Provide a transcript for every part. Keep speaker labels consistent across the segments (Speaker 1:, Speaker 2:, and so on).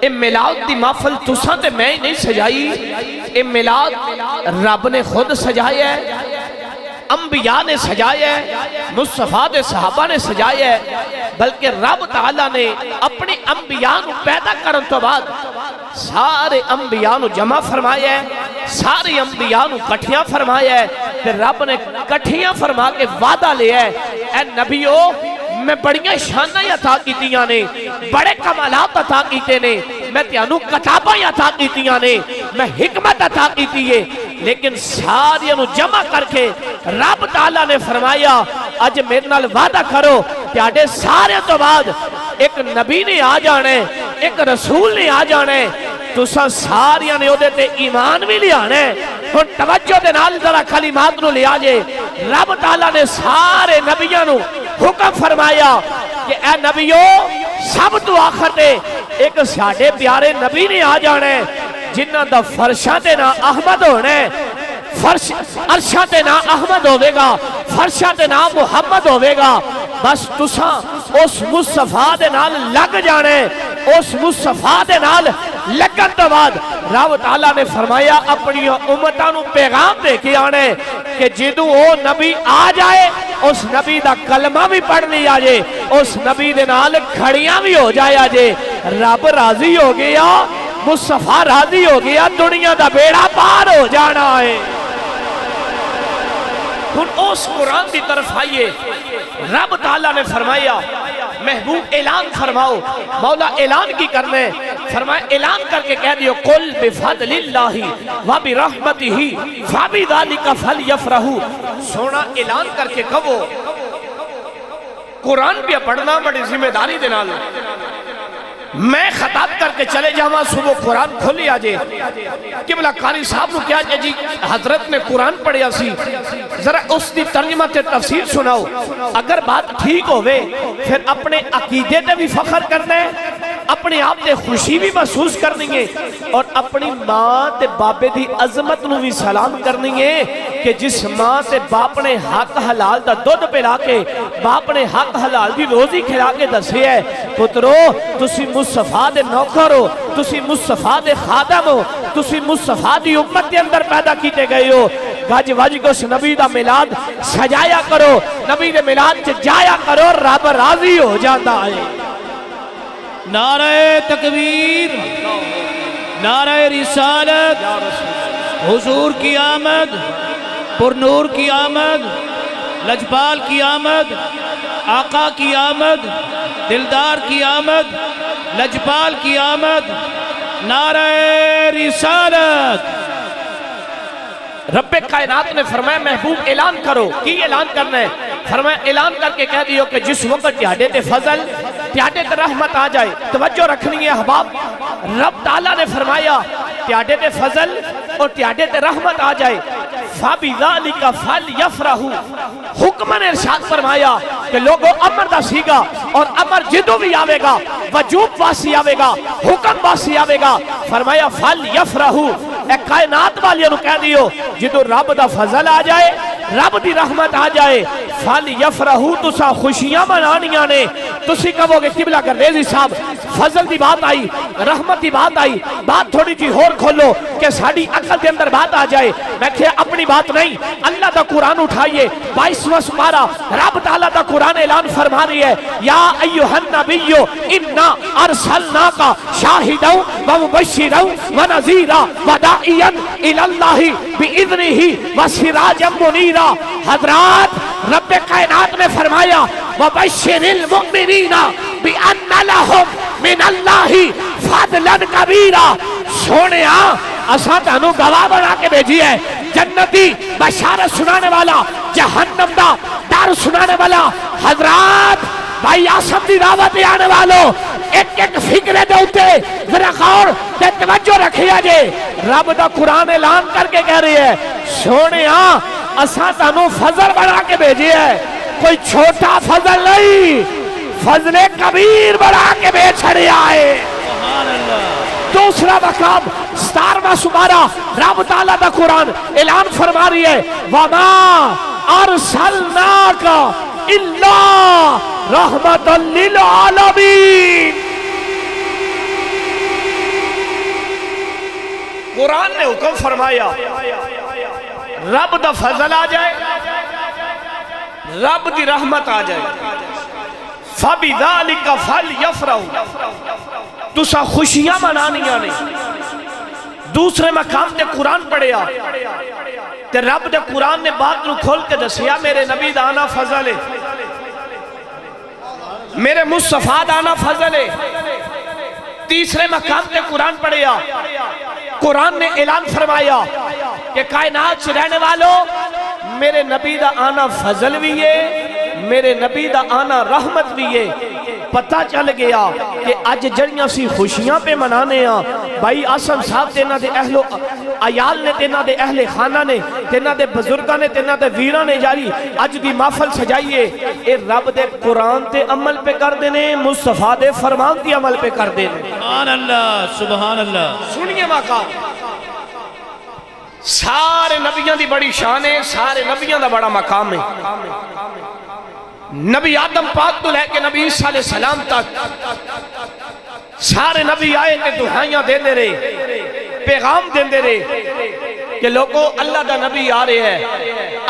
Speaker 1: اے میلاد دی محفل تساں تے میں نہیں سجائی، اے میلاد رب نے خود سجایا ہے، انبیاء نے سجایا ہے، مصطفیٰ دے صحابہ نے سجایا ہے، بلکہ رب تعالیٰ نے اپنی انبیاء نو پیدا کرن تو بعد سارے انبیاء نو جمع فرمایا ہے، سارے انبیاء نو کٹھیاں فرمایا ہے، پھر رب نے کٹھیاں فرما کے وعدہ لیا ہے، اے نبیو میں بڑیاں شانہ عطا کیتیاں نے، بڑے کمالات عطا کیتے نے، میں تیانو کتاباں عطا کیتیاں نے، میں حکمت عطا کیتی ہے، لیکن ساری انو جمع کر کے رب تعالیٰ نے فرمایا اج میرے نال وعدہ کرو تیاڈے سارے تو بعد ایک نبی نے آ جانے، ایک رسول نے آ جانے، تساں ساریاں نے اودے تے ایمان بھی لے آنے۔ ہن توجہ دے نال ذرا کلمات نو لے آجے، رب تعالیٰ نے سارے نبیوں نو حکم فرمایا کہ اے نبیو سب تو آخر تے ایک ساڈے پیارے نبی نے آ جانے جنہاں دا فرشاں تے نا احمد ہونے، عرشاں تے نا احمد ہوئے گا، فرشاں تے نا محمد ہوئے گا، بس تساں اس مصطفیٰ دے نال لگ جانے، اس مصطفیٰ دے نال لگن تو بعد رب تعالیٰ نے فرمایا اپنی امتاں نو پیغام دے کے آنے کہ جدو وہ نبی آ جائے اس نبی دا کلمہ بھی پڑھ لیا جے، اس نبی دے نال کھڑیاں بھی ہو جایا جے، رب راضی ہو گیا، مصطفیٰ راضی ہو گیا، دنیا دا بیڑا پار ہو جانا ہے۔ ہن اس قرآن دی طرف آئیے، رب تعالیٰ نے فرمایا محبوب اعلان فرماؤ، مولا اعلان کی کرنے، فرمایا اعلان کر کے کہہ دیو قل بفضل اللہ وبرحمتہ فبذلک فلیفرحوا، سونا اعلان کر کے کہو قرآن پہ پڑھنا بڑی ذمہ داری دے نال، میں خطاب کر کے چلے جاواں صبح قرآن کھولی آجے، قبلہ قاری صاحب نو کیا جی حضرت نے قرآن پڑھیا سی، ذرا اس دی ترجمہ تے تفسیر سناؤ، اگر بات ٹھیک ہوئے پھر اپنے عقیدے تے بھی فخر کرنا ہے، اپنے آپ تے خوشی بھی محسوس کرنی ہے، اور اپنی ماں تے باپے دی عظمت نو بھی سلام کرنی ہے کہ جس ماں تے باپ نے حق حلال دا دودھ پلا کے، باپ نے حق حلال دی روزی کھلا کے دسے ہے، پترو تسی مصطفیٰ دے نوکر ہو، تسی مصطفیٰ دے خادم ہو، تسی مصطفیٰ دی امت دے اندر پیدا کیتے گئے ہو، گج وج کو اس نبی دا میلاد سجایا کرو، نبی دے میلاد جایا کرو، رب راضی ہو جاتا ہے۔
Speaker 2: نعرہ تکبیر، نعرہ رسالت، حضور کی آمد، پرنور کی آمد، لجپال کی آمد، آقا کی آمد، دلدار کی آمد، لجپال کی آمد، نعرہ رسالت۔
Speaker 1: رب کائنات نے فرمایا محبوب اعلان کرو، کی اعلان کرنا ہے؟ فرمایا اعلان کر کے کہہ دیو کہ جس وقت تیاڈے تے فضل، تیاڈے تے رحمت آ جائے، توجہ رکھنی ہے احباب، رب تعالیٰ نے فرمایا تیاڈے تے فضل اور تیاڈے تے رحمت آ جائے، فَبِذَلِكَ فَلْيَفْرَحُوا، حکم نے ارشاد فرمایا کہ لوگوں امر دا سیگا، اور امر جدو بھی آوے گا، وجوب واسی آوے گا، حکم واسی آوے گا، فرمایا فَلْيَفْرَحُوا، اے کائنات والیاں نو کہہ دیو جدو رب دا فضل آ جائے، رب دی رحمت آ جائے، فَلْيَفْرَحُوا، تسا خوشیاں منانیاں نے، تسی کہو گے قبلہ گردیزی صاحب فضل دی بات آئی، رحمت دی بات آئی، بات تھوڑی جی اور کھولو کہ ساڑی عقل دے اندر بات آ جائے، میں کہ اپنی بات نہیں، اللہ دا قرآن اٹھائیے، 22واں سپارہ، رب تعالیٰ دا قرآن اعلان فرما رہی ہے، یا ایوہ النبی انا ارسلناکا شاہداً ومبشراً ونذیراً وداعیاً الاللہ باذنہ وسراجاً منیراً۔ حضرات رب کائنات نے فرمایا وبشر المؤمنین بان لہم من اللہ فضلا کبیرا، سونیا اساں تانوں گواہ بنا کے بھیجی ہے، جنتی بشارت سنانے والا، جہنم دا ڈر سنانے والا۔ حضرات بھائی آسم دی دعوت آنے والوں، ایک ایک فکرے دے ہوتے ذرا غور تے توجہ رکھیا جے، رب دا قرآن اعلان کر کے کہہ رہی ہے سونیا اساں تانوں فضل بنا کے بھیجی ہے، کوئی چھوٹا فضل نہیں، فضل کبیر بنا کے بھیج چھڑیا ہے۔ دوسرا مقام 17واں سپارہ، رب تعالیٰ دا قرآن اعلان فرما رہی ہے وَمَا أَرْسَلْنَاكَ إِلَّا رَحْمَةً لِلْعَالَمِينَ۔ قرآن نے حکم فرمایا رب دا فضل آ جائے، رب دی رحمت آ جائے، فَبِذَلِكَ فَلْيَفْرَحُوا، تُسا خوشیاں منانیاں نے۔ دوسرے مقام تے قرآن پڑھیا تے رب دے قرآن نے بات نو کھول کے دسیا میرے نبی دا آنا فضل ہے، میرے مصطفیٰ دا آنا فضل ہے۔ تیسرے مقام تے قرآن پڑھیا، قرآن نے اعلان فرمایا کہ کائنات سے رہنے والوں میرے نبی دا آنا فضل بھی ہے، میرے نبی دا آنا رحمت بھی ہے۔ پتہ چل گیا کہ آج جڑیاں سی خوشیاں پہ منانے ہیں بھائی آسم صاحب تینا دے اہل و عیال نے، تینا دے اہل خانہ نے، تینا دے بزرگاں نے، تینا دے ویران نے جاری آج دی محفل سجائیے، اے رب دے قرآن تے عمل پہ کر دینے، مصطفیٰ دے فرمان تے عمل پہ کر دینے۔
Speaker 2: سبحان اللہ سبحان اللہ۔
Speaker 1: سنیے مقام، سارے نبیوں دی بڑی شان ہے، سارے نبیوں دا بڑا مقام ہے۔ نبی آدم پاک تو لے کے نبی عیسیٰ علیہ السلام تک سارے نبی آئے کہ دعائیاں دیندے رہے، پیغام دیندے رہے کہ لوگوں اللہ دا نبی آ رہے ہیں،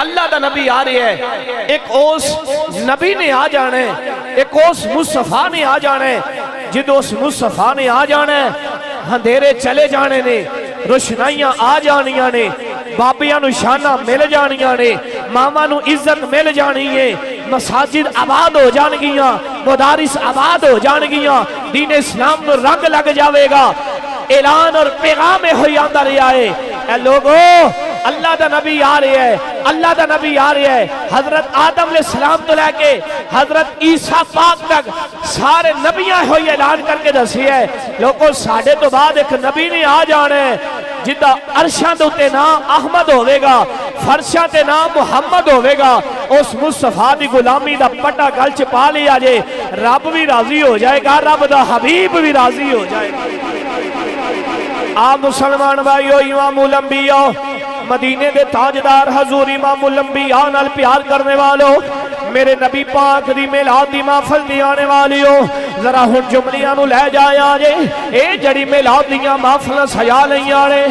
Speaker 1: اللہ دا نبی آ رہے ہیں۔ ایک اوس نبی نے آ جانے، ایک اوس مصطفیٰ نے آ جانے، جد اس مصطفیٰ نے آ جانے اندھیرے چلے جانے نے، روشنائیاں آ جانیاں نے، بابیاں نو شانہ مل جانیاں نے، ماما نو عزت مل جانی ہے، مساجد آباد ہو جان گیاں، مدارس آباد ہو جان گیاں، دین اسلام نو رنگ لگ جاوے گا۔ اعلان اور پیغام ہوئی آندہ رہا ہے اے لوگو اللہ دا نبی آ رہے ہے، اللہ دا نبی آ رہے ہے۔ حضرت آدم علیہ السلام تو لے کے حضرت عیسیٰ پاک تک سارے نبیاں ہوئی اعلان کر کے دسی ہے لوگو ساڑھے تو بعد ایک نبی نے آ جانے جدہ عرشاں دوتے نام احمد ہوئے گا، فرشاں تے نام محمد ہوئے گا۔ اس مصطفیٰ دی غلامی دا پٹا گل چپا لیا جے، رب بھی راضی ہو جائے گا، رب دا حبیب بھی راضی ہو جائے گا۔ آپ مسلمان بھائیو، امام الانبیاء مدینے دے تاجدار حضور امام الانبیاء نال پیار کرنے والوں، میرے نبی پاک دی میلاد دی محفل دی آنے والیوں، ذرا ہن جملیاں نو لے جایا جے، اے جڑی میلاد دیاں محفل سجا لئی آنے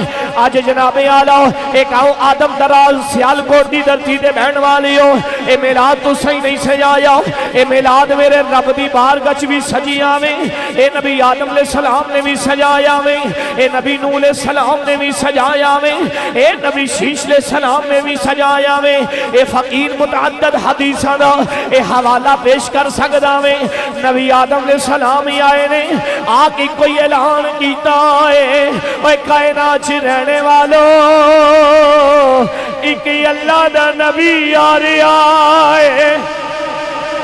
Speaker 1: آج جناب آلہ ایک آؤ آدم دراز سیال کوٹ دی دھرتی دے بہن والیوں، اے میلاد تو صحیح نہیں سجایا، اے میلاد میرے رب دی بارگاہ بھی سجی آویں، اے نبی آدم علیہ السلام نے بھی سجایا آویں، اے نبی نوح علیہ السلام نے بھی سجایا آویں، اے نبی شیش علیہ السلام نے بھی سجایا آویں، اے فقیر متعدد حدیثاں دا اے حوالہ پیش کر سکدا میں نبی آدم علیہ السلام ہی آئے نے آکے کوئی اعلان کیتا ہے اے کائنات چ رہنے والوں ایک اللہ دا نبی آ رہا ہے۔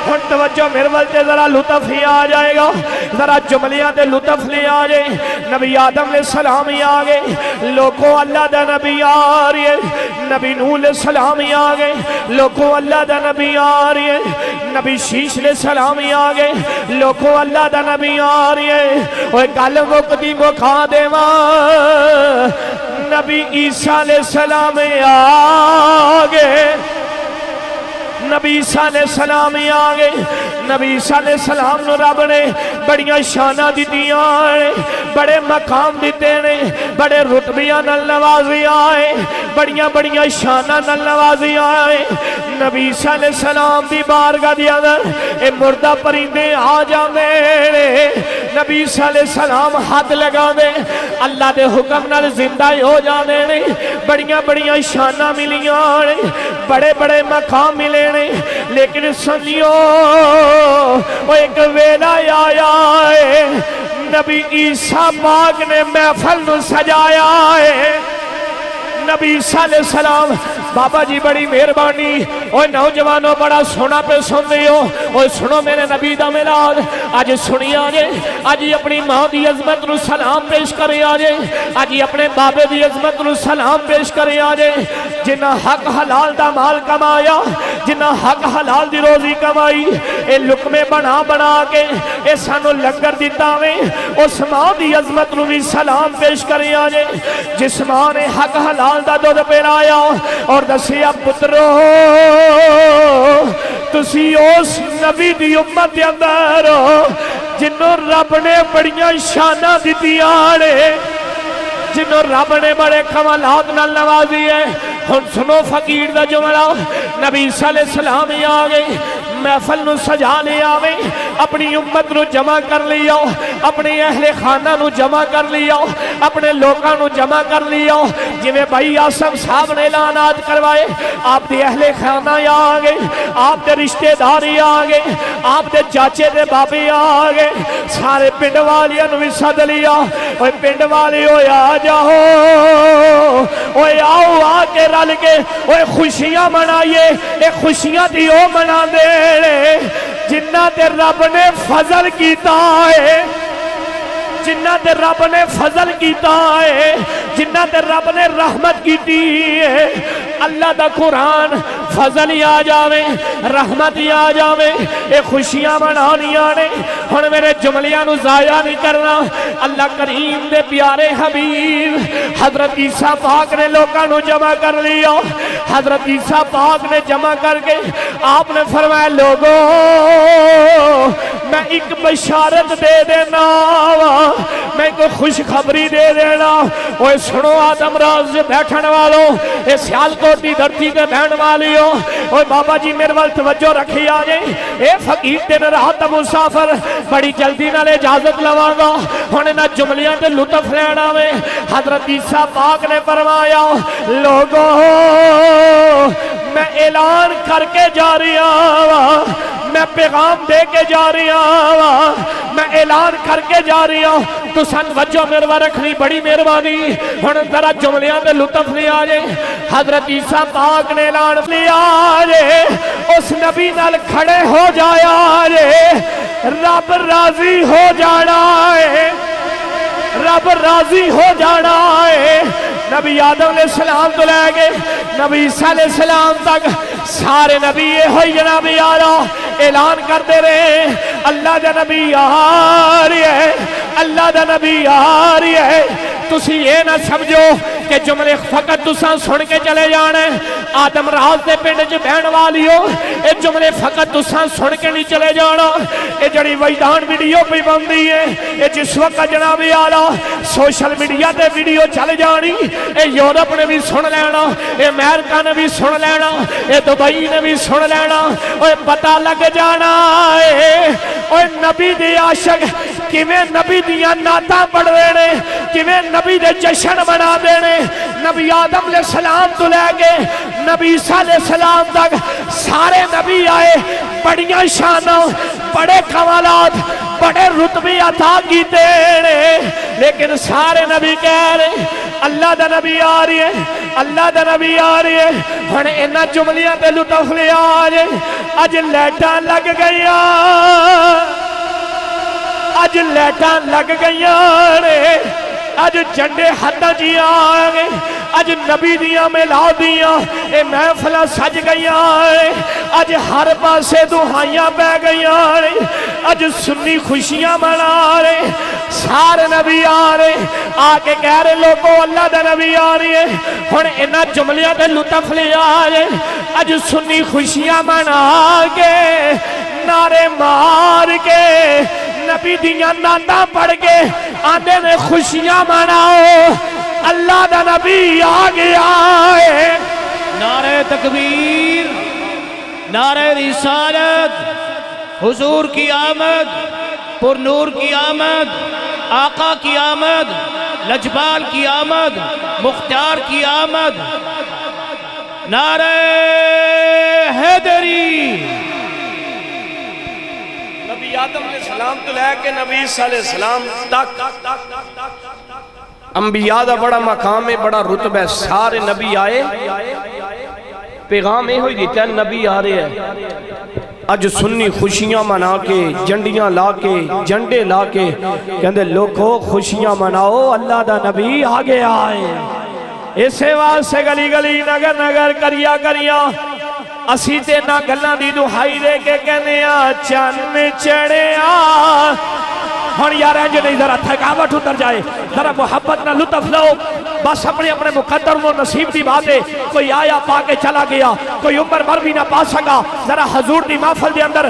Speaker 1: ہن توجہ میرے والتے ذرا لطف ہی آ جائے گا، ذرا جملیاں دے لطف لے آ جائے۔ نبی آدم علیہ السلام ہی آگے لوگوں اللہ دا نبی آ رہی ہے، نبی نوح علیہ السلام ہی آگے لوگوں اللہ دا نبی آ رہی ہے، نبی شیش علیہ السلام ہی آگے لوگوں اللہ دا نبی آ رہی ہے۔ اوہ گل مکدی مکھا دے ماں نبی عیسیٰ علیہ السلام آگے، نبی عیسیٰ علیہ السلام ہی آگے، نبی عیسیٰ علیہ السلام نو رب نے بڑیاں شانہ دیتیاں ہیں، بڑے مقام دیتے ہیں، بڑے رتبیاں نل نوازی آئے، بڑیاں شانہ نل نوازی آئے۔ نبی عیسیٰ علیہ السلام دی بارگاہ دی اندر اے مردہ پرندے آ جاندے، نبی عیسیٰ علیہ السلام ہاتھ لگا دے اللہ دے حکم نال زندہ ہو جاندے نے، بڑیاں شانہ ملیاں نے، بڑے مقام ملے نے، لیکن سنیو وہ ایک ویلا آیا ہے نبی عیسیٰ پاک نے محفل نو سجایا ہے۔ نبی عیسیٰ علیہ السلام بابا جی بڑی مہربانی، اوہ نوجوانوں بڑا سونا پہ سن رہی ہو، اوہ سنو میرے نبی دا میلاد آج سنی آجے، آج اپنی ماں دی عظمت نو سلام پیش کرے آجے، آج اپنے بابے دی عظمت نو سلام پیش کرے آجے، جنہ حق حلال دا مال کمایا، جنہ حق حلال دی روزی کمائی، اے لکمے بنا کے اے سانو لنگر دیتا میں اس ماں دی عظمت نو بھی سلام پیش کرے آجے، جس ماں نے حق حلال دا دودھ پیرایا اور دسیا پترو تسی اس نبی دی امت دے اندر جنہوں رب نے بڑیاں شانہ دیتی آنے، جنہوں رب نے بڑے کمالات نال نوازی ہے ہن سنو فقیر دا جملہ نبی صلی اللہ علیہ وسلم ہی آگئے محفل نو سجا لے آوے اپنی امت نو جمع کر لیا اپنے اہل خانہ نو جمع کر لیا اپنے لوکاں نو جمع کر لیا جویں بھائی آسم صاحب نے اعلانات کروائے آپ دے اہل خانہ آگئے آپ دے رشتہ داری آگئے آپ دے چاچے دے بابے آگئے سارے پنڈ والیاں نو بھی سد لیا اوے پنڈ والے ہوئے آ جاؤ اوے آؤ آ کے رل کے اوے خوشیاں منائیے اے خوشیاں دی او منا دے جنہ تے رب نے فضل کیتا ہے جنہ تے رب نے فضل کیتا ہے جنہ تے رب نے رحمت کیتی ہے اللہ دا قرآن فضل ہی آ جاوے رحمت ہی آ جاوے اے خوشیاں منانیاں نے ہن میرے جملیاں نو ضائع نہیں کرنا اللہ کریم دے پیارے حبیب حضرت عیسیٰ پاک نے لوکاں نو جمع کر لیا حضرت عیسیٰ پاک نے جمع کر کے آپ نے فرمایا لوگوں میں ایک بشارت دے دینا میں کوئی خوشخبری دے دینا اوہ سنو آدم راز بیٹھن والوں اے سیالکوٹ دی دھرتی تے بہن والیوں اوہ بابا جی میرے وال توجہ رکھی آجے اے فقیر دن رات مسافر بڑی جلدی نال اجازت لواں گا ہونے نہ جملیاں تے لطف لینا میں حضرت عیسیٰ پاک نے فرمایا لوگوں میں اعلان کر کے جا رہی ہوں میں پیغام دے کے جا رہی ہوں میں اعلان کر کے جا رہی ہوں تو سن وجہ میرے رکھنی بڑی مہربانی ہن ذرا جملیاں تے لطف لے آجے حضرت عیسیٰ پاک نے اعلان لے آجے اس نبی نال کھڑے ہو جایا جے رب راضی ہو جانا ہے رب راضی ہو جانا ہے نبی آدم علیہ السلام تو لے گئے نبی عیسیٰ علیہ السلام تک سارے نبی یہ ہوئی جناب یارا اعلان کرتے رہے اللہ دا نبی آ رہی ہے اللہ دا نبی آ رہی ہے تسی یہ نہ سمجھو کہ جملے فقط تساں سن کے چلے جانے آدم راز دے پنڈ چ بہن والیو اے جملے فقط تساں سن کے نہیں چلے جانا اے جڑی ویدان ویڈیو پہ بندی ہے اے جس وقت جناب آلہ سوشل میڈیا تے ویڈیو چل جانی اے یورپ نے بھی سن لینا اے امریکہ نے بھی سن لینا اے دبئی نے بھی سن لینا اے پتہ لگ جانا اے نبی دی عاشق کیویں نبی دیاں نعتاں پڑھ رہے نے کیویں نبی دے جشن منا دینے نبی آدم علیہ السلام تو لے گئے نبی عیسیٰ علیہ السلام تک سارے نبی آئے بڑیاں شانوں بڑے کمالات بڑے رتبے عطا کیتے ہیں لیکن سارے نبی کہہ رہے اللہ دا نبی آ رہی ہے اللہ دا نبی آ رہی ہے ہن انہاں جملیاں تے لطف لے آجے اج لیٹاں لگ گئیاں اج لیٹاں لگ گئیاں نے اج جنڈے ہتھاں جی آگے اج نبی دیاں ملا دیاں اے محفلہ سج گئیاں اج ہر پاسے دہائیاں پہ گئیاں اج سنی خوشیاں منا رہے سارے نبی آ رہے آکے کہہ رہے لوگوں اللہ دا نبی آ رہی ہے ہن انہاں جملیاں تے لطف لے آئے اج سنی خوشیاں منا کے نعرے مار کے نبی دیاں نعتاں پڑھ کے آندے نے خوشیاں مناؤ اللہ دا نبی آ گیا ہے
Speaker 2: نعرہ تکبیر نعرہ رسالت حضور کی آمد پر نور کی آمد آقا کی آمد لجبال کی آمد مختار کی آمد نعرہ حیدری
Speaker 1: نبی آدم علیہ السلام تو لے کے نبی عیسیٰ علیہ السلام تک انبیاء دا بڑا مقام ہے بڑا رتبہ ہے سارے نبی آئے پیغام یہ ہوئی دیتا ہے نبی آ رہے ہیں اج سنی خوشیاں منا کے جنڈیاں لا کے جنڈے لا کے کہندے لوگوں خوشیاں مناؤ اللہ دا نبی آگے آئے اسے واسطے گلی گلی نگر نگر کریا کریا اسی تے نہ گلاں دی دہائی دے کے کہنے چن چڑھیا ہن یار انج نہیں ذرا تھکاوٹ اتر جائے ذرا محبت نہ لطف لو بس اپنے اپنے مقدر و نصیب دی بات ہے کوئی آیا پا کے چلا گیا کوئی عمر مر بھی نہ پا سکا ذرا حضور دی محفل دے اندر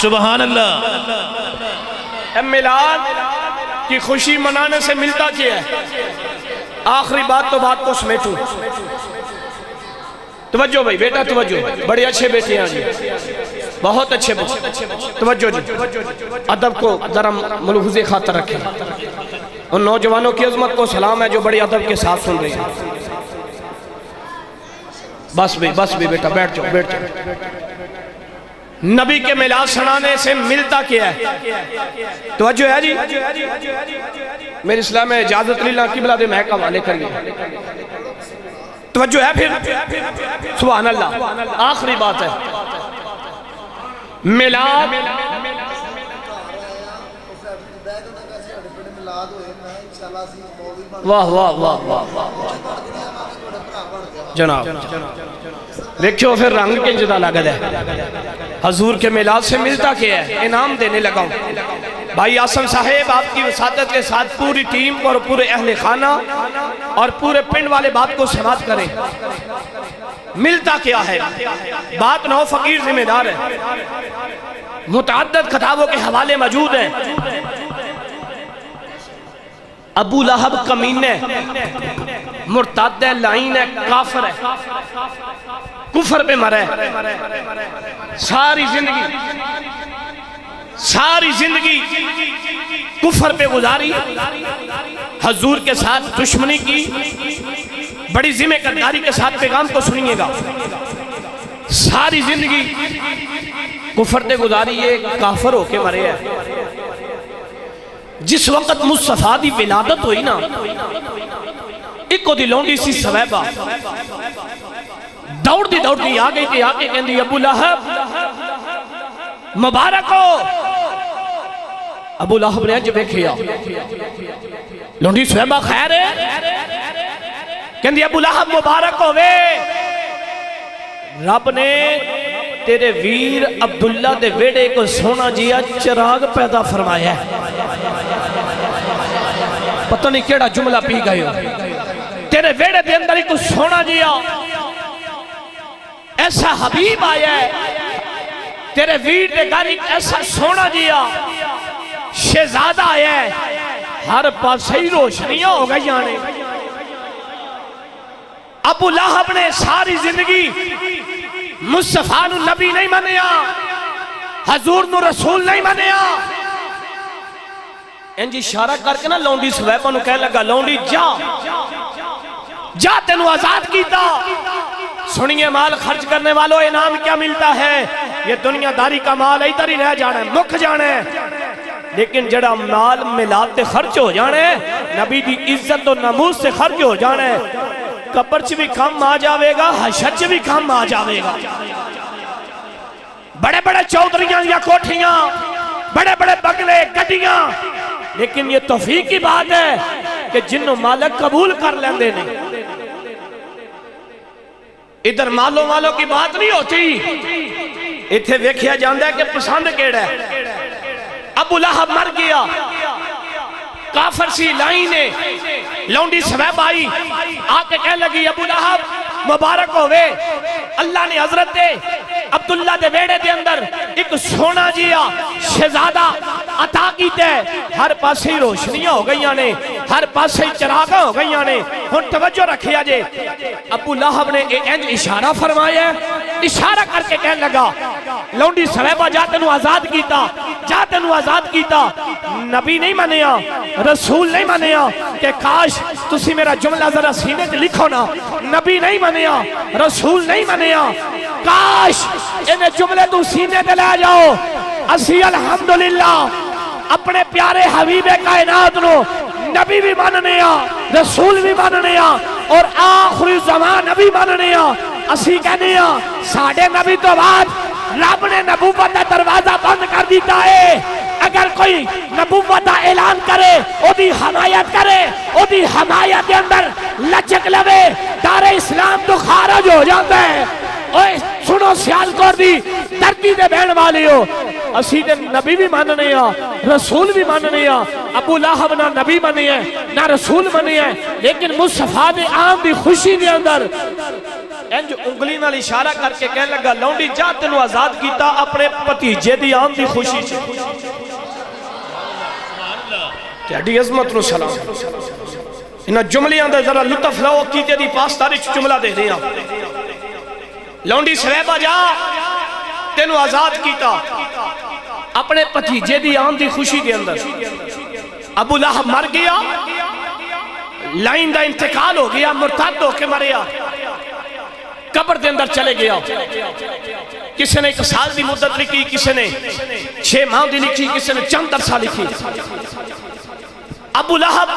Speaker 2: سبحان اللہ.
Speaker 1: میلاد کی خوشی منانے سے ملتا کیا ہے؟ آخری بات تو بات کو سمیٹوں. توجہ بھائی بیٹا توجہ, بڑے اچھے بیٹے ہیں جی, بہت اچھے بیٹے. توجہ جی, ادب کو ذرا ملحوظ خاطر رکھیں. ان نوجوانوں کی عظمت کو سلام ہے جو بڑے ادب کے ساتھ سن رہے ہیں. بس بھی بیٹا بیٹھ جاؤ بیٹھ جاؤ. نبی کے میلاد سنانے سے ملتا کیا ہے؟ توجہ ہے جی, میرے اسلام میں اجازت لیلہ قبلہ دے محکہ والے کریے. توجہ ہے پھر, سبحان اللہ. آخری بات ہے میلاد. واہ واہ واہ واہ جناب, دیکھو پھر رنگ کے جدا لگا ہے. حضور کے میلاد سے ملتا کیا ہے؟ انعام دینے لگا ہوں. بھائی آسم صاحب آپ کی وساطت کے ساتھ پوری ٹیم اور پورے اہل خانہ اور پورے پنڈ والے بات کو سماعت کریں. ملتا کیا ہے؟ بات نو فقیر ذمہ دار ہے. متعدد کتابوں کے حوالے موجود ہیں. ابو لہب کمین ہے, مرتد ہے, لعین ہے, کافر ہے, کفر پہ مرے, ساری زندگی کفر پہ گزاری, حضور کے ساتھ دشمنی کی, بڑی ذمہ داری کے ساتھ پیغام کو سنیے گا. ساری زندگی کفر پہ گزاری, یہ کافر ہو کے مرے ہے. جس وقت مصطفیٰ دی ولادت ہوئی نا, ایک کو دی لونڈی سی سویبہ دوڑ دی آگئی تھی, آگے کہندی ابو لہب مبارک ہو. ابو لہب نے جب کیا لونڈی سویبہ خیر ہے, کہندی ابو لہب مبارک ہو وے, رب نے تیرے ویر عبداللہ دے ویڑے کو سونا جیا چراغ پیدا فرمایا ہے. پتہ نہیں کیڑا جملہ پی گئے ہو. تیرے ویڑے دے اندر ہی کو سونا جیا, ایسا حبیب آیا ہے. تیرے ویر دے گھر ایسا سونا جیا شہزادہ آیا ہے. ہر پاس ہی روشنیاں ہو گئی آنے. ابو لہب نے ساری زندگی مصطفیٰ نو نبی نہیں منیا, حضور نو رسول نہیں منیا. انجی اشارہ کر کے نا لونڈی سویبہ نو کہہ لگا, لونڈی جا تینو آزاد کیتا. سنیے مال خرچ کرنے والوں انعام کیا ملتا ہے؟ یہ دنیا داری کا مال ادھر ہی رہ جانا ہے, مکھ جانا ہے. لیکن جڑا مال میلاد تے خرچ ہو جانا ہے, نبی دی عزت و ناموس سے خرچ ہو جانا ہے, قبر چ بھی کم آ جاوے گا, حشر چ بھی کم آ جاوے گا. بڑے بڑے چودھریاں یا کوٹھیاں, بڑے بڑے بگلے گڈیاں, لیکن یہ توفیق کی بات ہے کہ جنوں مالک قبول کر لیندے نہیں. ادھر مالوں والوں کی بات نہیں ہوتی, اتھے ویکھیا جاندہ ہے کہ پسند کیڑا ہے. ابو لہب مر گیا, کافر سی لائنے, لونڈی سویب آئی, آکے کہہ لگی ابو لہب مبارک ہوئے, اللہ نے حضرت عبداللہ دے ویڑے دے اندر ایک سونا جیا شہزادہ عطا کیتے. ہر پاس ہی روشنیاں ہو گئی آنے, ہر پاس ہی چراغاں ہو گئی آنے. ہن توجہ رکھے آجے, ابو لہب نے انج اشارہ فرمایا ہے, اشارہ کر کے کہنے لگا لونڈی سویبہ جاتے نو آزاد کیتا, جاتے نو آزاد کیتا. نبی نہیں منیا, رسول نہیں منیا, کہ کاش تسی میرا جملہ ذرا سینے تے لکھو نا, نبی نہیں منیا, رسول نہیں منیا, کاش انہیں جملے تو سینے تے لے جاؤ. اسی الحمدللہ اپنے پیارے حبیب کائنات نو نبی بھی ماننے آ, رسول بھی ماننے آ, اور آخری زمان نبی ماننے آ. اسی کہنے آ ساڑھے نبی تو بعد رب نے نبوت کا دروازہ بند کر دیتا ہے. اگر کوئی نبوت کا اعلان کرے, او دی حمایت کرے, او دی حمایت کے اندر لچک لوے, دار اسلام تو خارج ہو جاتا ہے. اوہ سنو سیالکوٹ دی دھرتی دے بہن والی ہو, اسی دے نبی بھی ماننے آ, رسول بھی ماننے آ. ابو لہب نہ نبی مانے ہیں نہ رسول مانے ہیں, لیکن مصطفیٰ دے عام دی خوشی دے اندر انج انگلی نال اشارہ کر کے کہنے لگا لونڈی جا تینوں آزاد کیتا اپنے بھتیجے دی آن دی خوشی چ تہاڈی عظمت نو سلام انہاں جملیاں دا ذرا لطف لو کیتے دی پاسداری چ جملہ دے دیاں لونڈی سلیبہ جا تینوں آزاد کیتا اپنے بھتیجے دی آن دی خوشی دے اندر ابو لہب مر گیا لائن دا انتقال ہو گیا مرتد ہو کے مریا قبر دے اندر چلے گیا کسی نے 1 سال دی مدت لکھی کسی نے 6 ماہ دی لکھی کسی نے چند عرصہ لکھی ابو لہب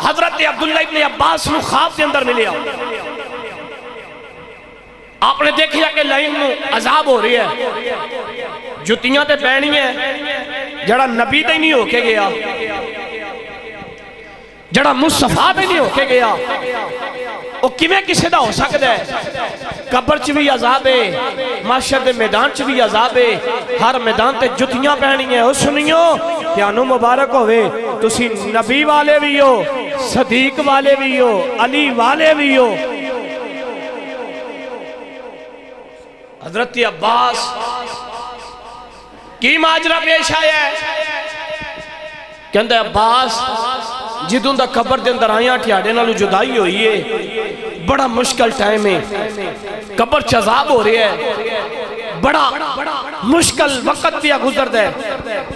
Speaker 1: حضرت عبداللہ ابن عباس نو خواب دے اندر ملیا آپ نے دیکھیا کہ لائن نو عذاب ہو رہی ہے جتیاں تے پہنی ہے جڑا نبی تے نہیں ہو کے گیا جڑا مصطفیٰ تے نہیں ہو کے گیا وہ کیویں کسے دا ہو سکتا ہے قبر چ بھی عذاب ہے محشر دے میدان چ بھی عذاب ہے ہر میدان تے جتیاں پہنی ہیں او سنیو تانوں مبارک ہوئے تسی نبی والے بھی ہو صدیق والے بھی ہو علی والے بھی ہو حضرت عباس کی ماجرہ پیش آیا ہے کہندہ عباس جدوں دا قبر دے اندر آیاں ٹھیاڑے نالو جدائی ہوئی ہے بڑا مشکل ٹائم ہے قبر چ عذاب ہو رہی ہے بڑا مشکل وقت پیا گزر دے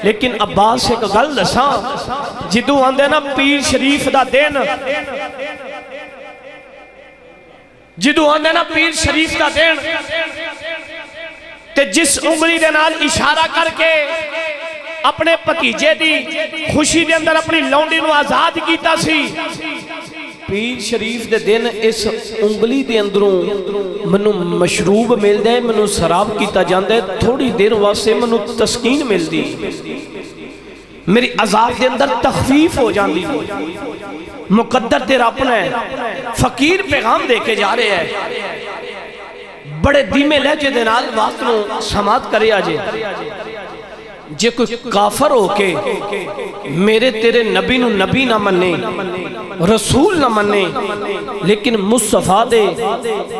Speaker 1: لیکن عباس ایک گل دساں جدوں آندے نا پیر شریف دا دن جدوں آندے نا پیر شریف دا دن تے جس انگلی دے نال اشارہ کر کے اپنے بھتیجے دی خوشی دے اندر اپنی لونڈی نو آزاد کیتا سی پیر شریف دے دن اس انگلی دے اندروں منو مشروب مل دے منو سراب کیتا جاندے تھوڑی دیر واسے منو تسکین مل دی میری عذاب دے اندر تخفیف ہو جاندی مقدر تیرا اپنا ہے فقیر پیغام دے کے جا رہے ہیں بڑے دیمے لہجے دے نال بات نو سماعت کرے آجے جے کوئی کافر ہو کے میرے تیرے نبی نو نبی نہ مننے رسول نہ مننے لیکن مصطفیٰ دے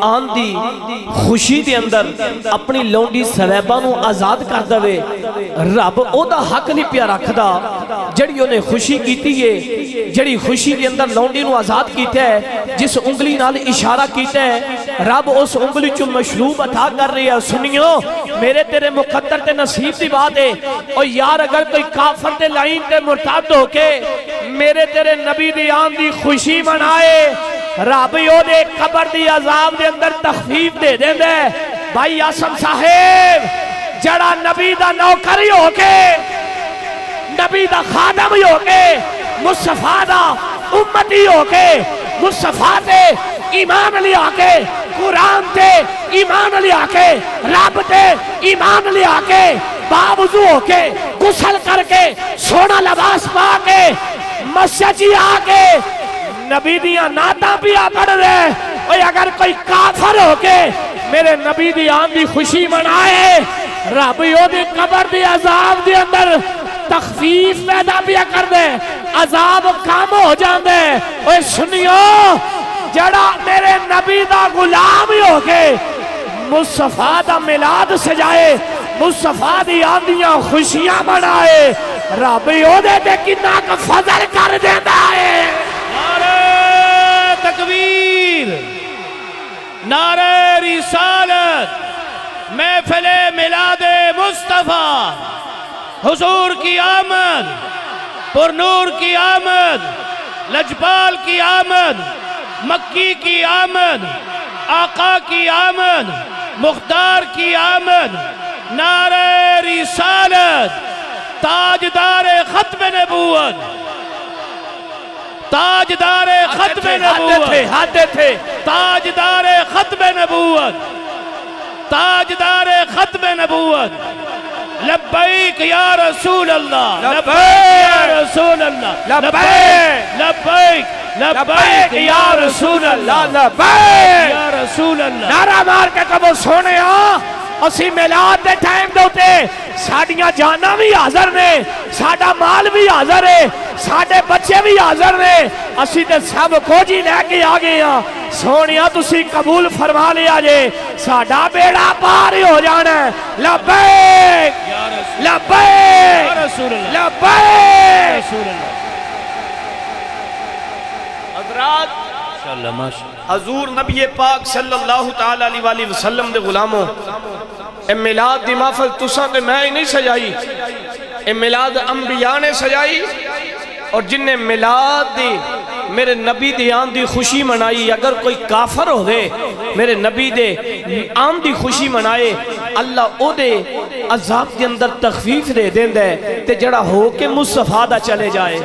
Speaker 1: آن دی خوشی دے اندر اپنی لونڈی سلیبہ نو آزاد کر دوے رب او دا حق نہیں پیا رکھ دا جڑی انہیں خوشی کیتی ہے جڑی خوشی دے اندر لونڈی نو آزاد کیتے ہے جس انگلی نال اشارہ کیتے ہے رب اس انگلی چو مشروب عطا کر رہی ہے سنیو میرے تیرے مقدر تے نصیب دی بات ہے اور یار اگر کوئی کافر تے لائن تے مرتد ہو کے میرے تیرے نبی دی آن دی خوشی منائے رب او دے قبر دی عذاب دے اندر تخفیف دے دیں دے بھائی آسم صاحب جڑا نبی دا نوکری ہو کے نبی دا خادم ہو کے مصطفیٰ دا امتی ہو کے مصطفیٰ تے ایمان لیا کے قرآن تے ایمان لیا کے رب تے ایمان لیا کے باوضو ہو کے غسل کر کے سونا لباس پا کے مسجد جی آ کے نبی دیاں نعتاں پیا پڑھ رہے اور اگر کوئی کافر ہو کے میرے نبی دی آن دی خوشی منائے رب یو دی قبر دی عذاب دی اندر تخفیف پیدا پیا کر دے عذاب کام ہو جان دے اور سنیو جڑا میرے نبی دا غلام ہی ہو کے مصطفیٰ دا میلاد سجائے مصطفیٰ دی آندیاں خوشیاں منائے رب یو دے دے کنا کا فضل کر دیتا ہے
Speaker 2: نعرہ تکبیر نعرہ رسالت محفل میلاد مصطفیٰ حضور کی آمد پر نور کی آمد لجپال کی آمد مکی کی آمد آقا کی آمد مختار کی آمد نعرہ رسالت تاجدار ختم نبوت تاجدار ختم نبوت تاجدار ختم نبوت تاجدار ختم نبوت لبیک یا رسول اللہ لبیک یا رسول اللہ لبیک لبیک لبیک یا رسول اللہ لبیک یا رسول اللہ
Speaker 1: نعرہ مار کے کبھو سونے اسی میلاد دے ٹائم دے ہوتے ساڑیاں جانا بھی حاضر نے، ساڑا مال بھی حاضر ہے، ساڑے بچے بھی حاضر نے، اسی تے سب کو جی لے کے آگئے ہیں۔ سونیا تسی قبول فرما لیا جے، ساڑا بیڑا پار ہی ہو جانا ہے۔ لبیک لبیک لبیک۔ حضرات حضور نبی پاک صلی اللہ تعالیٰ علیہ وسلم دے غلاموں، اے میلاد دی محفل تساں تے میں ہی نہیں سجائی، اے میلاد انبیاء نے سجائی، اور جن نے میلاد دی میرے نبی دی آن دی خوشی منائی، اگر کوئی کافر ہو دے میرے نبی دے آن دی خوشی منائے، اللہ او دے عذاب کے اندر تخفیف دے دیں دے تے جڑا ہو کے مصطفیٰ دا چلے جائے۔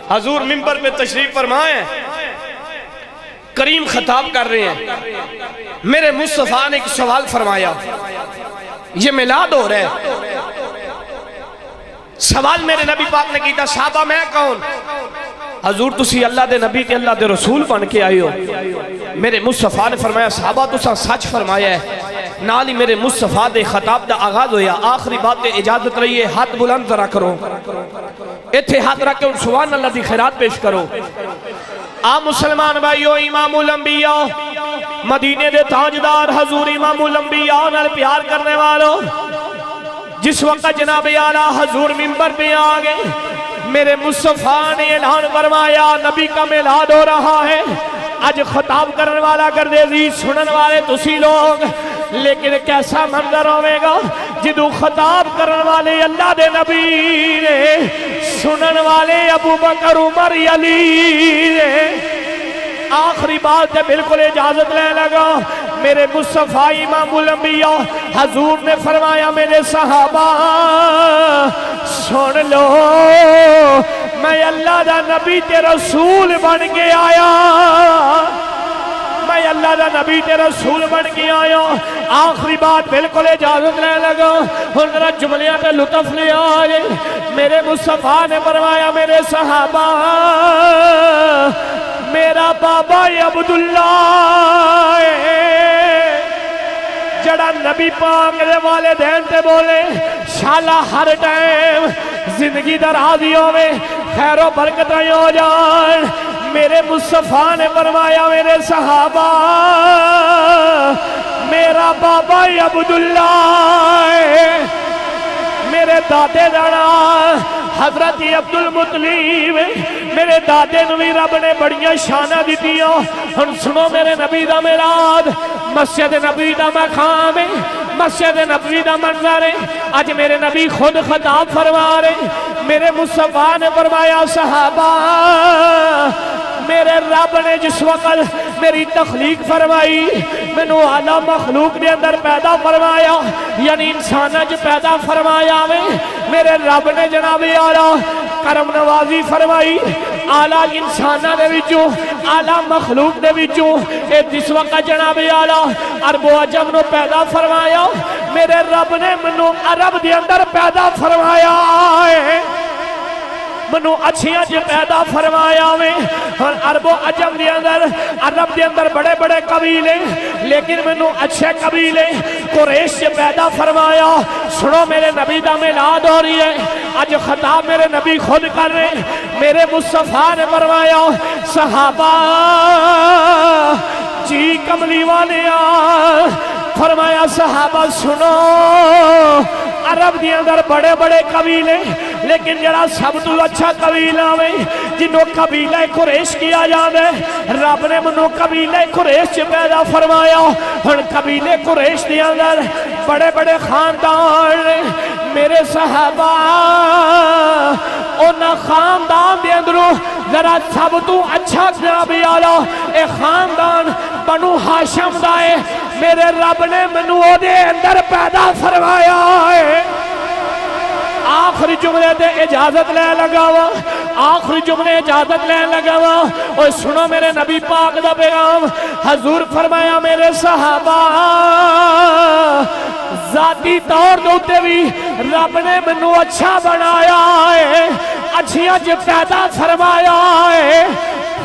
Speaker 1: حضور منبر پہ تشریف فرمائیں، کریم خطاب کر رہے ہیں، میرے مصطفیٰ نے ایک سوال فرمایا، یہ میلاد ہو رہا ہے، سوال میرے نبی پاک نے کیتا صحابہ میں کون؟ حضور تسی اللہ دے نبی تے اللہ دے رسول بن کے آئے ہو۔ میرے مصطفیٰ نے فرمایا صحابہ تسا سچ فرمایا ہے۔ نالی میرے مصطفیٰ دے خطاب دا آغاز ہویا، آخری بات دے اجازت رہی ہے، ہاتھ بلند ذرا کرو، ایتھے ہاتھ رکھ کے سبحان اللہ دی خیرات پیش کرو۔ آپ مسلمان بھائیو، امام الانبیاء مدینے دے تاجدار حضور امام الانبیاء نال پیار کرنے والوں، جس وقت جناب اعلیٰ حضور منبر پہ آگئے، میرے مصطفیٰ نے اعلان فرمایا نبی کا میلاد ہو رہا ہے۔ آج خطاب کرنے والا گردیزی سنن والے تسی لوگ، لیکن کیسا منظر ہوئے گا جدو خطاب کرنے والے اللہ دے نبی نے، سنن والے ابو بکر عمر علی نے۔ آخری بات ہے بالکل اجازت لے لگا، میرے مصطفیٰ امام الانبیاء حضور نے فرمایا میرے صحابہ سن لو، میں اللہ دا نبی تے رسول بن کے آیا، میں اللہ دا نبی تے رسول بن کے آیا۔ آخری بات بالکل اجازت لے لگا، ہنرہ جملیاں تے لطف لے آئے، میرے مصطفیٰ نے فرمایا میرے صحابہ میرا بابا عبداللہ جڑا نبی پاک دے والدین تے بولے شالا ہر ٹائم زندگی درازی ہوئے، خیر و برکت ہو جان۔ میرے مصطفیٰ نے فرمایا میرے صحابہ میرا بابا عبداللہ، میرے دادے دانا حضرت عبدالمطلیب، میرے دادے نوی رب نے بڑیاں شانہ دیتیاں۔ ہن سنو میرے نبی دا میلاد، مسجد نبی دا مقام ہے، مسجد نبی دا منظر ہے۔ آج میرے نبی خود خطاب فرما رہے، میرے مصطفیٰ نے فرمایا صحابہ میرے رب نے جس وقت میری تخلیق فرمائی، میں نو اعلیٰ مخلوق دے اندر پیدا فرمایا، یعنی انسانہ جو پیدا فرمایا میرے رب نے جناب اعلیٰ کرم نوازی فرمائی، اعلیٰ انسانہ دے وچوں، اعلیٰ مخلوق دے وچوں، اے جس وقت جناب اعلیٰ عرب و عجم نو پیدا فرمایا، میرے رب نے منو عرب دے اندر پیدا فرمایا ہے، منو اچھیاں جو پیدا فرمایا میں، اور عرب و عجم دے اندر عرب دے اندر بڑے بڑے قبیلے، لیکن منو اچھے قبیلے قریش جو پیدا فرمایا۔ سنو میرے نبی دا میلاد ہو رہی ہے، آج خطاب میرے نبی خود کر رہے، میرے مصطفیٰ نے فرمایا صحابہ جی کملی والے فرمایا صحابہ سنو، عرب دے اندر بڑے بڑے قبیلے، لیکن جڑا سب تو اچھا قبیلہ میں جنہوں قبیلہ قریش کیا جاندے، رب نے منو قبیلہ قریش پیدا فرمایا۔ ہن قبیلے قریش دے اندر بڑے بڑے خاندان، میرے صحابہ اونا خاندان دے اندروں ذرا سب تو اچھا جناب اعلیٰ اے خاندان بنو ہاشم دائے، میرے رب نے منو دے اندر پیدا فرمایا ہے۔ آخری جملے دے اجازت لے لگاوا، آخری جملے اجازت لے لگاوا، اور سنو میرے نبی پاک دا پیغام، حضور فرمایا میرے صحابہ ذاتی طور دوتے بھی رب نے منو اچھا بنایا ہے، اچھیاں جو پیدا فرمایا ہے،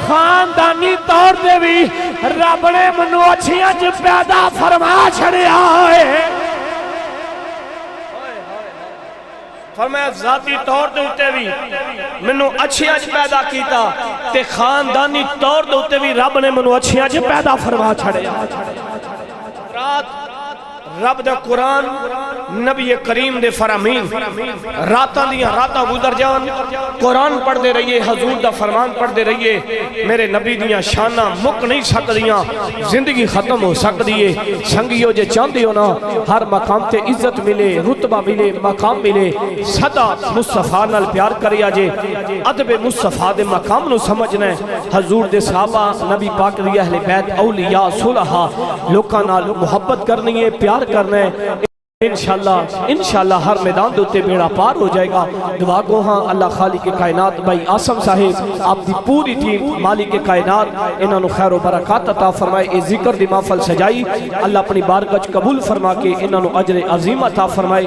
Speaker 1: خاندانی طور دے بھی رب نے منو اچھیاں چ پیدا فرما چھڑیا ہے فرمایا ذاتی طور دے اتے بھی منو اچھیاں چ پیدا کیتا تے خاندانی طور دے اتے بھی رب نے منو اچھیاں چ پیدا فرما چھڑیا رات رب دا قرآن نبی کریم دے فرامین راتاں دیاں راتاں گزر جان قرآن پڑھ دے رہیے حضور دا فرمان پڑھ دے رہیے میرے نبی دیاں شانہ مک نہیں سکدیاں زندگی ختم ہو سکدیے سنگیو جے چاندے ہو نا ہر مقام تے عزت ملے رتبہ ملے مقام ملے صدا مصطفیٰ نال پیار کریا جے ادب مصطفیٰ دے مقام نو سمجھنا ہے حضور دے صحابہ نبی پاک دی اہل بیت اولیاء صلحاء لوکاں نال محبت کرنی ہے پیار کرنا ہے انشاءاللہ ہر میدان دوتے بیڑا پار ہو جائے گا دعا گو ہاں اللہ خالق کائنات بھائی آسم صاحب آپ دی پوری ٹیم مالک کائنات انہوں نے خیر و برکات عطا فرمائے اے ذکر دی محفل سجائی اللہ اپنی بارگاہ قبول فرما کے انہوں نے اجر عظیم عطا فرمائے